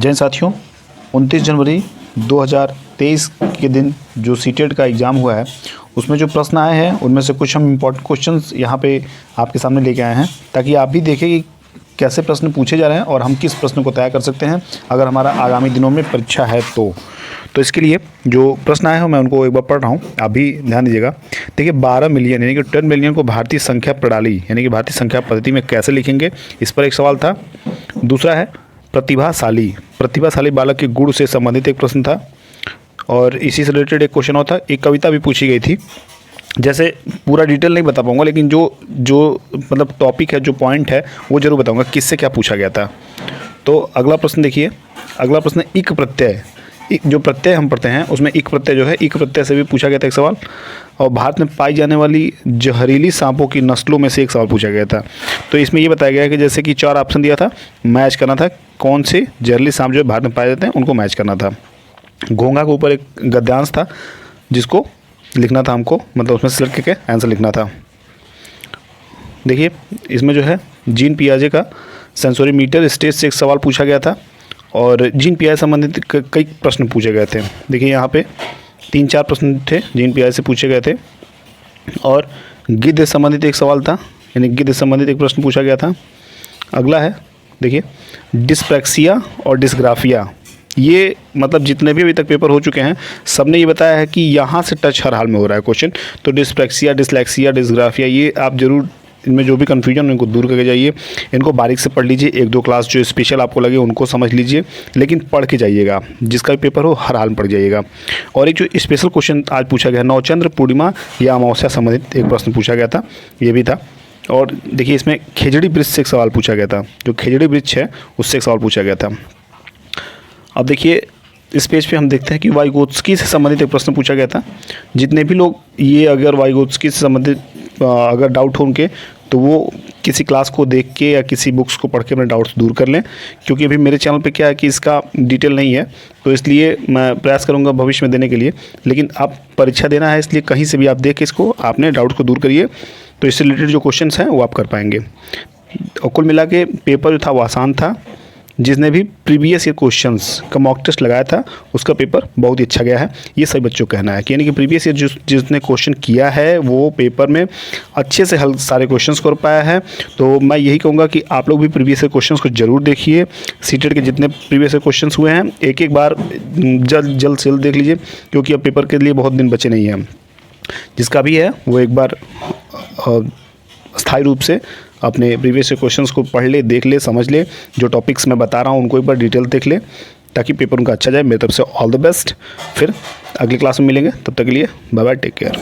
जय साथियों, 29 जनवरी 2023 के दिन जो सीटेट का एग्ज़ाम हुआ है उसमें जो प्रश्न आए हैं उनमें से कुछ हम इम्पोर्टेंट क्वेश्चंस यहाँ पे आपके सामने लेके आए हैं ताकि आप भी देखें कि कैसे प्रश्न पूछे जा रहे हैं और हम किस प्रश्न को तैयार कर सकते हैं अगर हमारा आगामी दिनों में परीक्षा है तो इसके लिए जो प्रश्न आए हैं मैं उनको एक बार पढ़ रहा हूँ, आप भी ध्यान दीजिएगा। देखिए 12 मिलियन यानी कि 10 मिलियन को भारतीय संख्या प्रणाली यानी कि भारतीय संख्या पद्धति में कैसे लिखेंगे, इस पर एक सवाल था। दूसरा है प्रतिभाशाली बालक के गुण से संबंधित एक प्रश्न था और इसी से रिलेटेड एक क्वेश्चन और था। एक कविता भी पूछी गई थी, जैसे पूरा डिटेल नहीं बता पाऊंगा लेकिन जो मतलब टॉपिक है, जो पॉइंट है वो जरूर बताऊंगा किससे क्या पूछा गया था। तो अगला प्रश्न देखिए, अगला प्रश्न इक प्रत्यय, जो प्रत्यय हम पढ़ते हैं उसमें इक प्रत्यय जो है, इक प्रत्यय से भी पूछा गया था एक सवाल। और भारत में पाई जाने वाली जहरीली सांपों की नस्लों में से एक सवाल पूछा गया था। तो इसमें ये बताया गया है कि जैसे कि 4 ऑप्शन दिया था, मैच करना था कौन से जहरीली सांप जो भारत में पाए जाते हैं उनको मैच करना था। घोंघा के ऊपर एक गद्यांश था जिसको लिखना था हमको, मतलब उसमें सिलेक्ट करके आंसर लिखना था। देखिए इसमें जो है जीन पियाजे का सेंसोरीमीटर स्टेज से एक सवाल पूछा गया था और जीन पियाजे संबंधित कई प्रश्न पूछे गए थे। देखिए यहाँ पे 3-4 प्रश्न थे जीन पियाजे से पूछे गए थे और गिद्ध संबंधित एक सवाल था, यानी गिद्ध संबंधित एक प्रश्न पूछा गया था। अगला है देखिए डिस्प्रैक्सिया और डिस्ग्राफिया, ये मतलब जितने भी अभी तक पेपर हो चुके हैं सबने ये बताया है कि यहाँ से टच हर हाल में हो रहा है क्वेश्चन। तो डिस्प्रैक्सिया, डिस्लेक्सिया, डिस्ग्राफिया, ये आप ज़रूर इनमें जो भी कन्फ्यूजन इनको दूर करके जाइए, इनको बारीक से पढ़ लीजिए। 1-2 क्लास जो स्पेशल आपको लगे उनको समझ लीजिए, लेकिन पढ़ के जाइएगा, जिसका भी पेपर हो हर हाल में पढ़ जाइएगा। और एक जो स्पेशल क्वेश्चन आज पूछा गया, नवचंद्र पूर्णिमा या अमावस्या संबंधित एक प्रश्न पूछा गया था, ये भी था। और देखिए इसमें खेजड़ी वृक्ष से एक सवाल पूछा गया था, जो खेजड़ी वृक्ष है उससे एक सवाल पूछा गया था। अब देखिए इस पेज पे हम देखते हैं कि वाइगोत्स्की से संबंधित एक प्रश्न पूछा गया था। जितने भी लोग ये अगर वाइगोत्स्की से संबंधित अगर डाउट हो उनके, तो वो किसी क्लास को देख के या किसी बुक्स को पढ़ के अपने डाउट्स दूर कर लें, क्योंकि अभी मेरे चैनल पे क्या है कि इसका डिटेल नहीं है, तो इसलिए मैं प्रयास करूँगा भविष्य में देने के लिए। लेकिन आप परीक्षा देना है इसलिए कहीं से भी आप देख के इसको आपने डाउट्स को दूर करिए, तो इससे रिलेटेड जो क्वेश्चन हैं वो आप कर पाएंगे। और कुल मिला के पेपर जो था वो आसान था। जिसने भी प्रीवियस ईयर क्वेश्चंस का मॉक टेस्ट लगाया था उसका पेपर बहुत ही अच्छा गया है, ये सभी बच्चों का कहना है कि यानी कि प्रीवियस ईयर जिसने क्वेश्चन किया है वो पेपर में अच्छे से हल सारे क्वेश्चंस कर पाया है। तो मैं यही कहूँगा कि आप लोग भी प्रीवियस ईयर क्वेश्चंस को जरूर देखिए। सीटेट के जितने प्रीवियस ईयर क्वेश्चंस हुए हैं एक बार जल्द से जल्द देख लीजिए, क्योंकि अब पेपर के लिए बहुत दिन बचे नहीं हैं। जिसका भी है वो एक बार स्थायी रूप से अपने प्रीवियस क्वेश्चंस को पढ़ ले, देख ले, समझ ले। जो टॉपिक्स मैं बता रहा हूँ उनको एक बार डिटेल देख ले ताकि पेपर उनका अच्छा जाए। मेरी तरफ से ऑल द बेस्ट। फिर अगली क्लास में मिलेंगे, तब तक के लिए बाय बाय, टेक केयर।